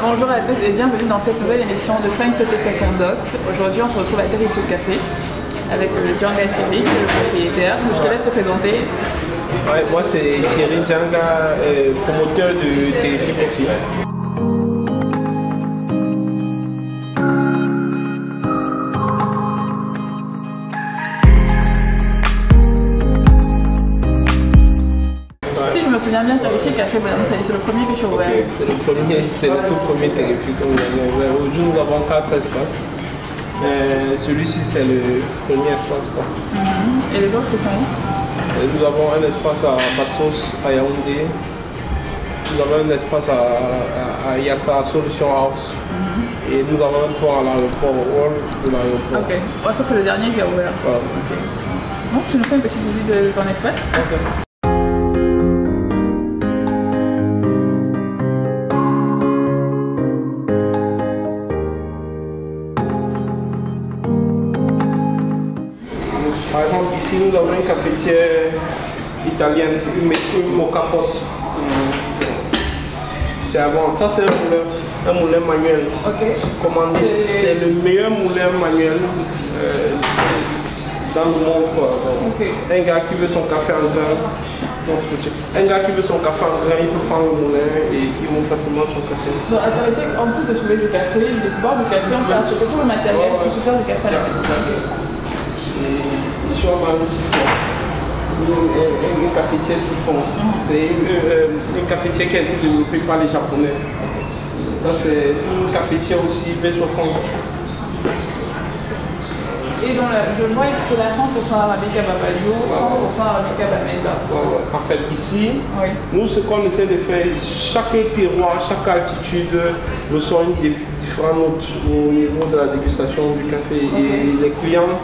Bonjour à tous et bienvenue dans cette nouvelle émission de Fine Sauté Façon Doc. Aujourd'hui on se retrouve à Terrific Café avec Djanga Thierry, le propriétaire. Je te laisse te présenter. Ouais, moi c'est Thierry Djanga, promoteur de Terrific aussi. Si je me souviens bien, Terrific Café, c'est le premier que tu as ouvert. C'est le tout premier Terrific que nous avons ouvert. Aujourd'hui nous avons 4 espaces. Celui-ci c'est le premier espace. Et les autres sont où? Nous avons un espace à Bastos, à Yaoundé. Nous avons un espace à Yassa, Solution House. Et nous avons un point à l'aéroport, au hall de l'aéroport. Ok, ouais, ça c'est le dernier qui a ouvert. Voilà. Okay. Bon, tu nous fais une petite visite de ton espace. Okay. Par exemple, ici nous avons une cafetière italienne, une mocha pot. C'est avant, ça c'est un moulin manuel. Okay. C'est le meilleur moulin manuel dans le monde. Okay. Un gars qui veut son café en grain, il peut prendre le moulin et il monte facilement son café. Donc, en plus de trouver du café, de boire du café, on peut acheter tout le matériel pour se faire du café à la maison. Ici on a un siphon, une cafetière siphon. C'est une cafetière qui a été développée par les Japonais. C'est une cafetière aussi V60. Et donc je vois que la 100% Arabica Babajo, 100% Arabica Bamenda. En fait ici, nous ce qu'on essaie de faire, chaque terroir, chaque altitude reçoit une différente note au niveau de la dégustation du café. Et les clients,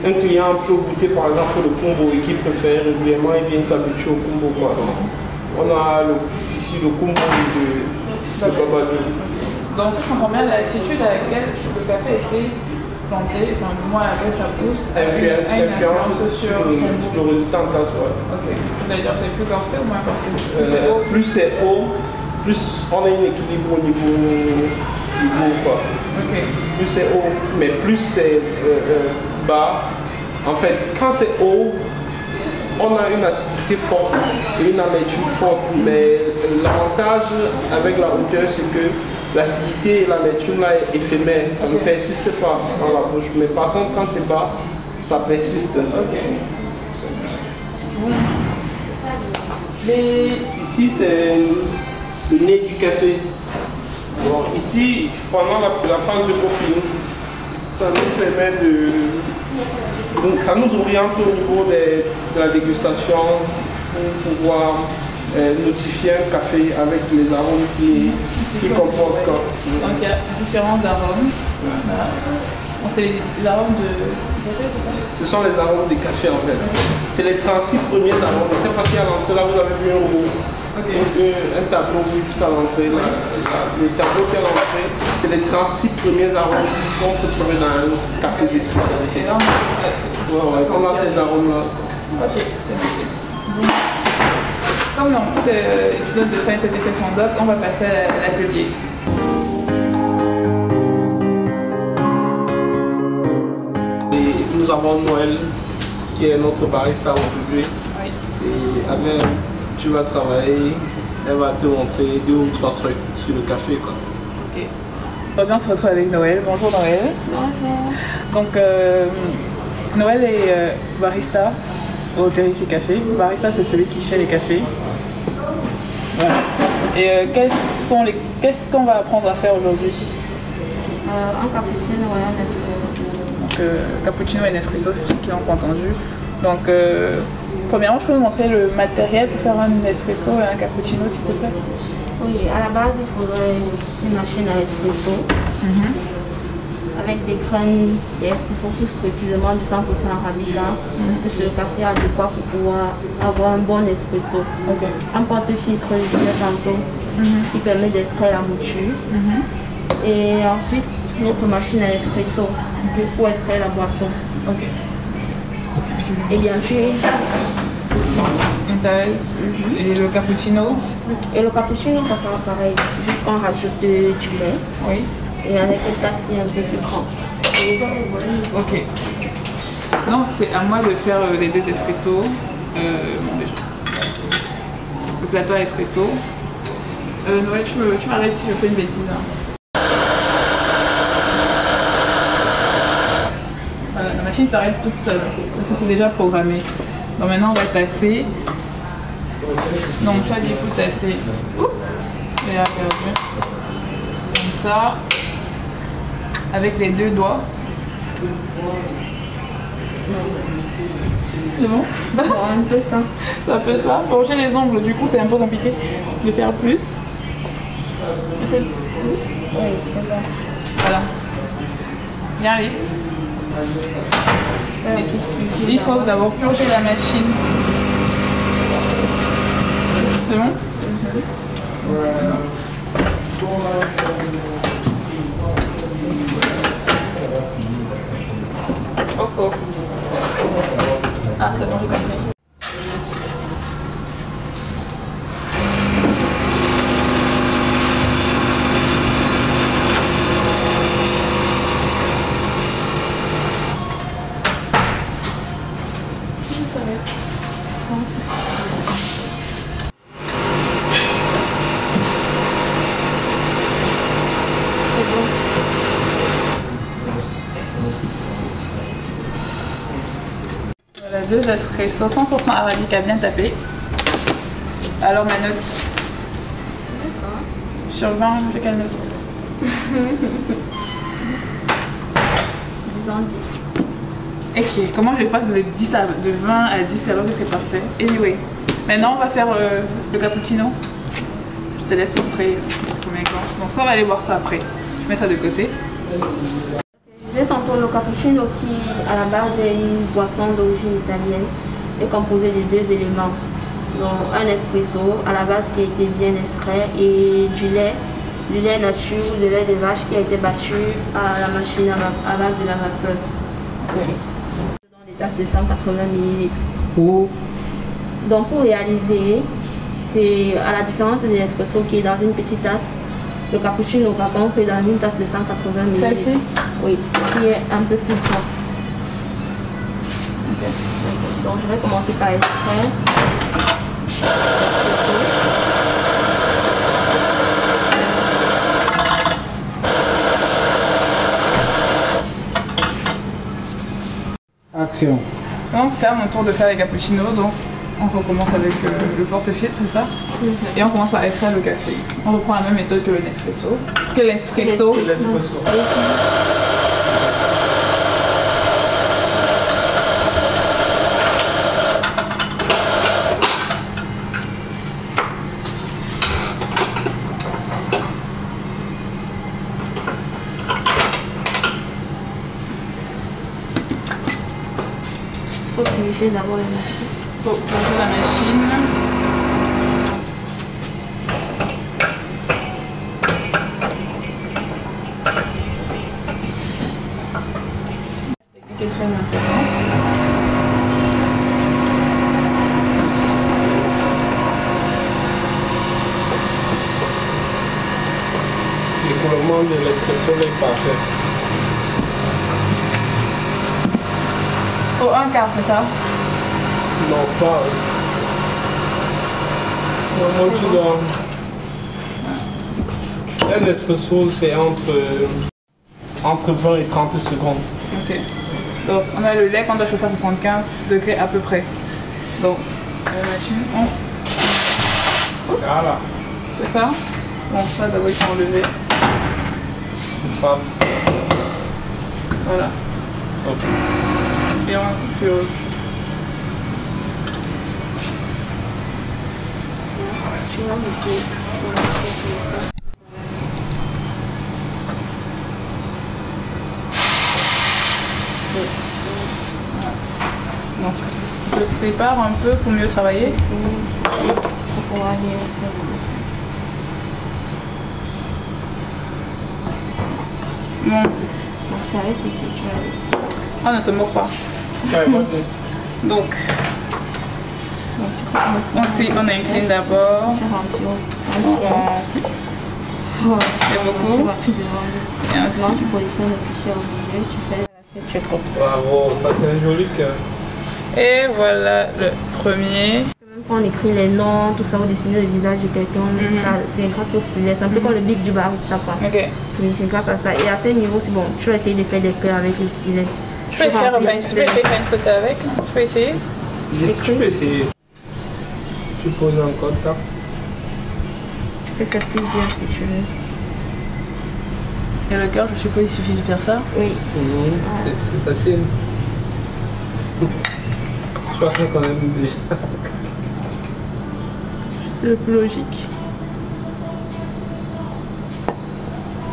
un client peut goûter par exemple le combo et qu'il préfère régulièrement, il vient s'habituer au combo. On a ici le combo de Babajo. Donc si je comprends bien, l'altitude à laquelle le café a été planté, enfin du moins à laquelle ça pousse, influence sur le résultat en place. Ok, c'est-à-dire c'est plus corsé ou moins corsé? Plus c'est haut, plus on a un équilibre au niveau du goût. Plus c'est haut, mais plus c'est bas. En fait, quand c'est haut, on a une acidité forte et une amertume forte, mais l'avantage avec la hauteur, c'est que l'acidité et l'amertume là est éphémère, ça ne persiste pas dans la bouche, mais par contre quand c'est bas, ça persiste. Ici c'est le nez du café. Bon, ici, pendant la phase de copine, ça nous permet donc ça nous oriente au niveau de la dégustation pour pouvoir notifier un café avec les arômes qui comportent. Donc il y a différents arômes. Voilà. C'est les arômes de café, c'est ça? Ce sont les arômes des cafés en fait. C'est les 36 premiers arômes. Je ne sais pas si à l'entrée là vous avez vu un robot. Un tableau juste à l'entrée. Le tableau qui est à l'entrée, c'est les 36 premiers arômes qu'on peut trouver dans un café de spécialité. On a ces arômes là. Ok, c'est noté. Comme dans tout épisode de Fine Sauté Façon Doc, on va passer à l'atelier. Nous avons Noël qui est notre barista aujourd'hui. Et avec tu vas travailler, elle va te montrer 2 ou 3 trucs sur le café. Ok. Aujourd'hui on se retrouve avec Noël. Bonjour Noël. Bonjour. Donc Noël est barista au Terrific Café. Barista c'est celui qui fait les cafés. Voilà. Et qu'est-ce qu'on va apprendre à faire aujourd'hui? Un cappuccino et un espresso. Donc cappuccino et Nespresso, c'est pour ceux qui n'ont pas entendu. Donc premièrement, je peux vous montrer le matériel pour faire un espresso et un cappuccino s'il te plaît? Oui, à la base il faudrait une machine à espresso avec des graines d'espresso, plus précisément du 100% Arabica, parce que c'est le café adéquat pour pouvoir avoir un bon espresso. Un porte-filtre, je disais tantôt, qui permet d'extraire la mouture. Et ensuite, notre machine à espresso pour extraire la boisson. Et bien sûr, une tasse Une tasse. Et le cappuccino? Et le cappuccino, ça sera pareil. Juste qu'on rajoute du lait. Oui. Et avec une tasse qui est un peu plus grande. Ok. Donc c'est à moi de faire les 2 espressos. Bon déjà. Le plateau à espresso. Noël, tu m'arrêtes si je fais une bêtise. Hein. Voilà, la machine s'arrête toute seule. Ça c'est déjà programmé. Donc maintenant on va tasser. Donc ça il faut tasser. Et là, comme ça. Avec les 2 doigts. C'est bon? Un peu ça. C'est un peu ça. Pour j'ai les ongles, du coup c'est un peu compliqué de faire plus. Oui, c'est bon. Voilà. Bien lisse. Il faut d'abord purger la machine. C'est bon? Oh. Ah, c'est bon, j'ai compris. Voilà, 2 espresso 100% arabica bien tapé. Alors ma note? Sur 20, j'ai quelle note? Disons 10. Ok, comment je passe de 20 à 10 alors que c'est parfait? Anyway, maintenant on va faire le cappuccino. Je te laisse montrer combien de temps. Donc ça on va aller voir ça après. Je mets ça de côté. Je disais tantôt le cappuccino qui à la base est une boisson d'origine italienne est composé de 2 éléments. Donc un espresso à la base qui a été bien extrait et du lait nature, du lait de vache qui a été battu à la machine à base de la vapeur. Dans des tasses de 180 ml. Donc pour réaliser, c'est à la différence de l'espresso qui est dans une petite tasse, le cappuccino par contre est dans une tasse de 180 ml. Celle-ci? Oui, qui est un peu plus grand. Okay. Donc je vais commencer par extraire. Action. Donc c'est à mon tour de faire les cappuccinos. Donc on recommence avec le porte-filtre, c'est ça? Et on commence par extraire le café. On reprend la même méthode que l'espresso. Il faut purifier d'abord la machine. Faut purger la machine. Technique est très importante. L'écoulement de l'espresso est parfait. Au 1/4, c'est ça? Non, pas. Normalement, tu dois. Un espresso, c'est entre 20 et 30 secondes. Ok. Donc, on a le lait qu'on doit chauffer à 75 degrés à peu près. Donc, la machine, on... Voilà. C'est ça? Bon, ça d'abord il faut enlever. Femme. Voilà. Ok. Et on purge. Donc, je sépare un peu pour mieux travailler. Pour pouvoir aller Bon. ça reste ici. Ah, ne se moque pas. Ouais, vas-y. Donc, On incline d'abord. C'est beaucoup. Et ensuite, tu positionnes le fichier au milieu, tu fais l'assiette, tu coupes. Bravo, ça c'est un joli cœur. Et voilà le premier. Même quand on écrit les noms, tout ça, ou dessiner le visage de quelqu'un, c'est grâce au stylet. C'est un peu comme le bic du barista, quoi. Ok. Oui, c'est grâce à ça. Et à ce niveau, c'est bon. Tu vas essayer de faire des cœurs avec le stylet. Je peux faire une sauter avec, non? Je peux essayer? Tu peux essayer. Tu poses encore ça. Tu peux faire plusieurs si tu veux. Et le cœur, je suppose, il suffit de faire ça? Oui. C'est facile. Je crois qu'on aime déjà. C'est le plus logique.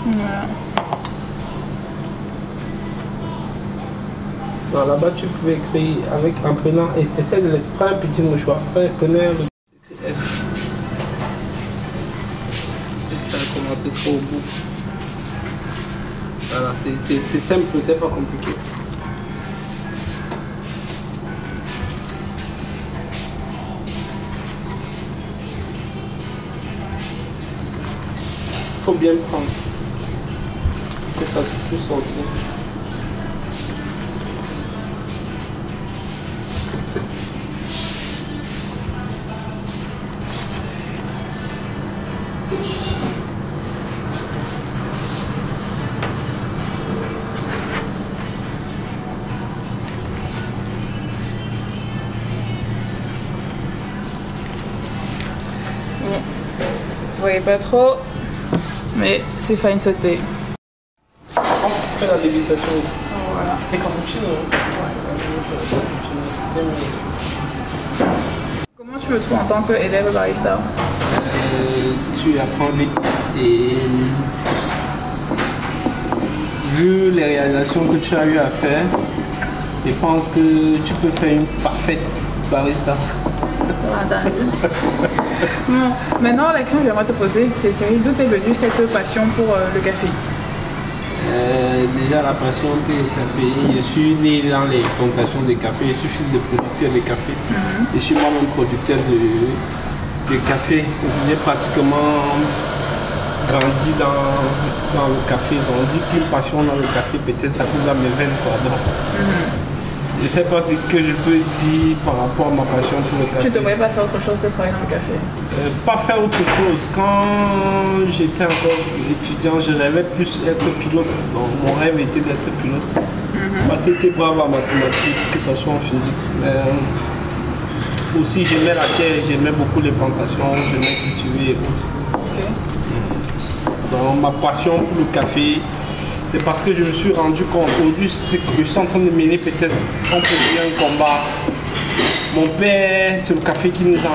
Voilà. Non, là-bas, tu pouvais écrire avec en prenant, essaie de prendre un petit mouchoir, prenez le F. Ça a commencé trop au bout. Voilà, c'est simple, c'est pas compliqué. Faut bien le prendre. Que ça se puisse sortir. Vous voyez pas trop, mais c'est fine sauté. On fait la dégustation. Voilà. Et cappuccino. Comment tu me trouves en tant qu'élève barista? Tu apprends vite et vu les réalisations que tu as eu à faire, je pense que tu peux faire une parfaite barista. Bon, maintenant la question que j'aimerais te poser, c'est Thierry, d'où est venue cette passion pour le café? Déjà la passion pour le café, je suis né dans les plantations de café, je suis fils de producteur de café. Je suis moi-même producteur de café. J'ai pratiquement grandi dans le café, donc on dit qu'une passion dans le café, peut-être ça coule dans mes veines, quoi. Donc, je ne sais pas ce que je peux dire par rapport à ma passion pour le café. Tu ne devrais pas faire autre chose que travailler dans le café? Pas faire autre chose. Quand j'étais encore étudiant, je rêvais plus être pilote. Donc, mon rêve était d'être pilote. Parce que j'étais brave en mathématiques, que ce soit en physique. Mais aussi, j'aimais la terre, j'aimais beaucoup les plantations, j'aimais cultiver et autres. Okay. Donc, ma passion pour le café, c'est parce que je me suis rendu compte, aujourd'hui, c'est que je suis en train de mener peut-être, on peut dire un combat. Mon père, c'est le café qui nous a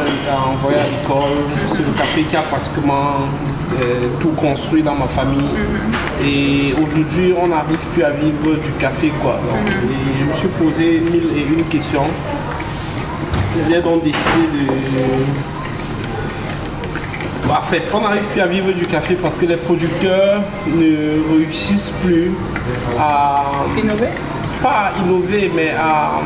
envoyé à l'école, c'est le café qui a pratiquement tout construit dans ma famille. Et aujourd'hui, on n'arrive plus à vivre du café, quoi. Donc, et je me suis posé 1001 questions. J'ai donc décidé de... En fait, on n'arrive plus à vivre du café parce que les producteurs ne réussissent plus à... Innover? Pas à innover, mais à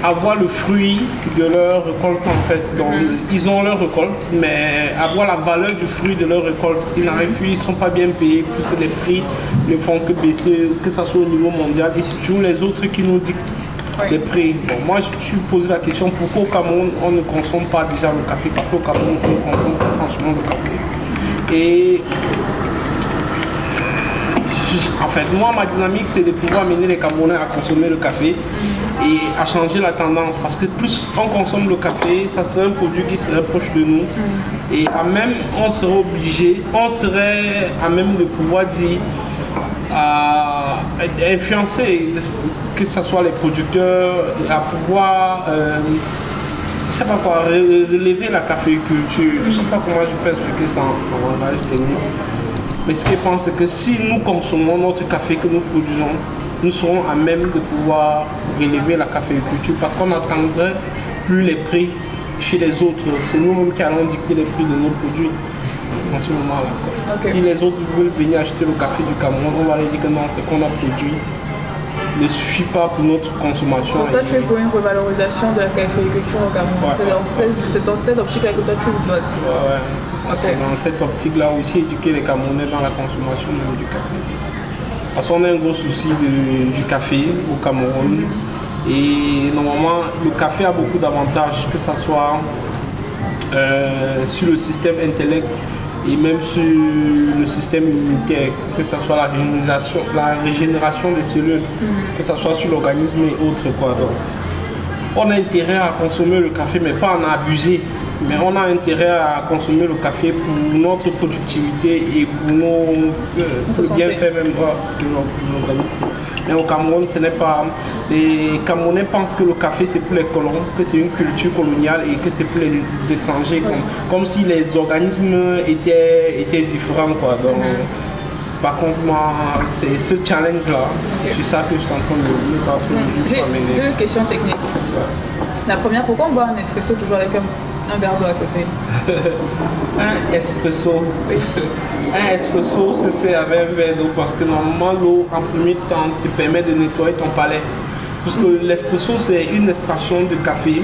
avoir le fruit de leur récolte, en fait. Donc, ils ont leur récolte, mais avoir la valeur du fruit de leur récolte, ils n'arrivent plus, ils ne sont pas bien payés, puisque les prix ne font que baisser, que ce soit au niveau mondial, et c'est toujours les autres qui nous dictent les prix. Bon, moi, je me suis posé la question, pourquoi au Cameroun, on ne consomme pas déjà le café? Parce qu'au Cameroun, on ne consomme pas franchement le café. Et en fait, moi, ma dynamique, c'est de pouvoir amener les Camerounais à consommer le café et à changer la tendance. Parce que plus on consomme le café, ça serait un produit qui serait proche de nous. Et à même, on serait obligé, on serait à même de pouvoir dire, à influencer, que ce soit les producteurs, à pouvoir, je sais pas quoi, relever la caféiculture. Je sais pas comment je peux expliquer ça en langage technique. Mais ce que je pense, c'est que si nous consommons notre café que nous produisons, nous serons à même de pouvoir relever la caféiculture parce qu'on n'attendrait plus les prix chez les autres. C'est nous-mêmes qui allons dicter les prix de nos produits en ce moment-là. Okay. Si les autres veulent venir acheter le café du Cameroun, on va leur dire que non, c'est qu'on a produit ne suffit pas pour notre consommation. Donc toi, tu es pour une revalorisation de la caféiculture au Cameroun. Ouais. C'est dans cette optique-là que toi, tu le bosses. Ouais. Okay. C'est dans cette optique-là aussi éduquer les Camerounais dans la consommation du café. Parce qu'on a un gros souci du café au Cameroun. Et normalement, le café a beaucoup d'avantages, que ce soit sur le système intellect et même sur le système immunitaire, que ce soit la régénération des cellules, que ce soit sur l'organisme et autres, quoi. Donc, on a intérêt à consommer le café, mais pas en abuser. Mais on a intérêt à consommer le café pour notre productivité et pour le bienfait même de l'organisme. Mais au Cameroun, ce n'est pas... Les Camerounais pensent que le café c'est pour les colons, que c'est une culture coloniale et que c'est pour les étrangers, comme si les organismes étaient différents, quoi. Donc, par contre, moi, c'est ce challenge-là, c'est ça que je suis en train de J'ai deux questions techniques. La première, pourquoi on boit un espresso toujours avec un verre d'eau à côté? Un espresso. Un espresso, c'est avec un verre d'eau parce que normalement l'eau en premier temps te permet de nettoyer ton palais. Parce que l'espresso c'est une extraction de café.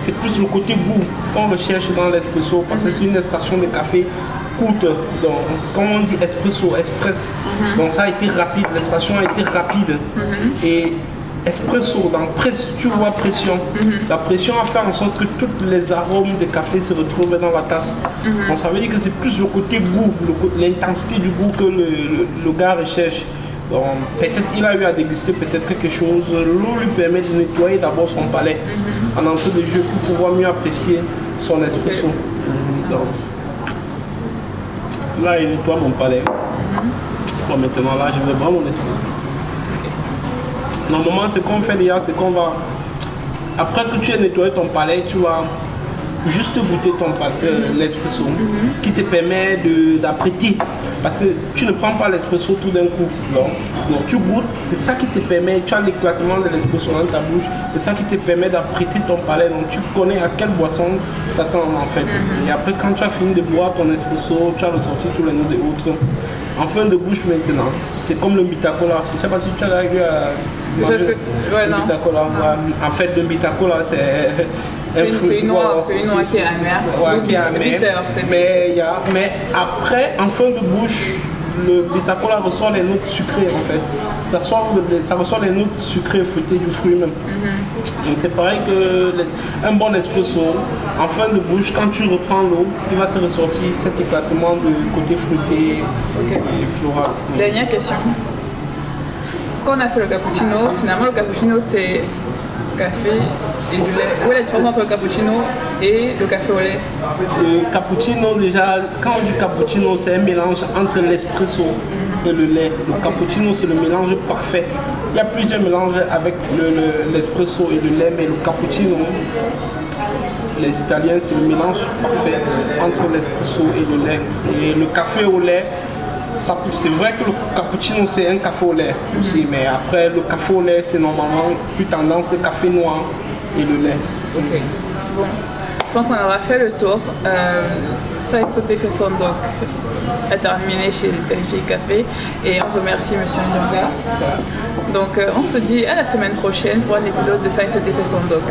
C'est plus le côté goût qu'on recherche dans l'espresso parce que c'est une extraction de café courte. Donc, comme on dit espresso, express. Donc ça a été rapide, l'extraction a été rapide. Et espresso, dans tu vois pression. La pression a fait en sorte que tous les arômes de café se retrouvent dans la tasse. Donc ça veut dire que c'est plus le côté goût, l'intensité du goût que le gars recherche. Donc peut-être il a eu à déguster peut-être quelque chose. L'eau lui permet de nettoyer d'abord son palais en entrée de jeu pour pouvoir mieux apprécier son espresso. Donc, là il nettoie mon palais. Bon, maintenant là je vais boire mon espresso. Normalement, ce qu'on fait déjà, c'est qu'on va, après que tu aies nettoyé ton palais, tu vas juste goûter ton l'espresso qui te permet d'apprêter. Parce que tu ne prends pas l'espresso tout d'un coup. Donc tu goûtes, c'est ça qui te permet, tu as l'éclatement de l'espresso dans ta bouche, c'est ça qui te permet d'apprêter ton palais. Donc tu connais à quelle boisson t'attends en fait. Et après, quand tu as fini de boire ton espresso, tu as ressorti tous les noms des autres. En fin de bouche maintenant, c'est comme le bitacola. Je ne sais pas si tu as eu à manger le bitacola. En fait, le bitacola, c'est un fruit. C'est une noix qui est amère. Ouais, qui est amère. Mais après, en fin de bouche, le bitacola ressort les notes sucrées en fait. Ça ressort les notes sucrées fruitées du fruit même. Donc c'est pareil que un bon espresso, en fin de bouche, quand tu reprends l'eau, il va te ressortir cet éclatement de côté fruité et floral. Dernière question. Quand on a fait le cappuccino, finalement le cappuccino c'est café et du lait. Où est la différence entre le cappuccino et le café au lait? Le cappuccino déjà, quand on dit cappuccino, c'est un mélange entre l'espresso et le lait. Le cappuccino c'est le mélange parfait. Il y a plusieurs mélanges avec l'espresso et le lait, mais le cappuccino, les Italiens, c'est le mélange parfait entre l'espresso et le lait. Et le café au lait, c'est vrai que le cappuccino c'est un café au lait aussi, mais après le café au lait c'est normalement plus tendance café noir et le lait. Ok. Bon, je pense qu'on aura fait le tour. Faïd Sauté fait son doc a terminé chez Terrific Café et on remercie Monsieur Ndionga. Donc on se dit à la semaine prochaine pour un épisode de Faïd Sauté fait son doc.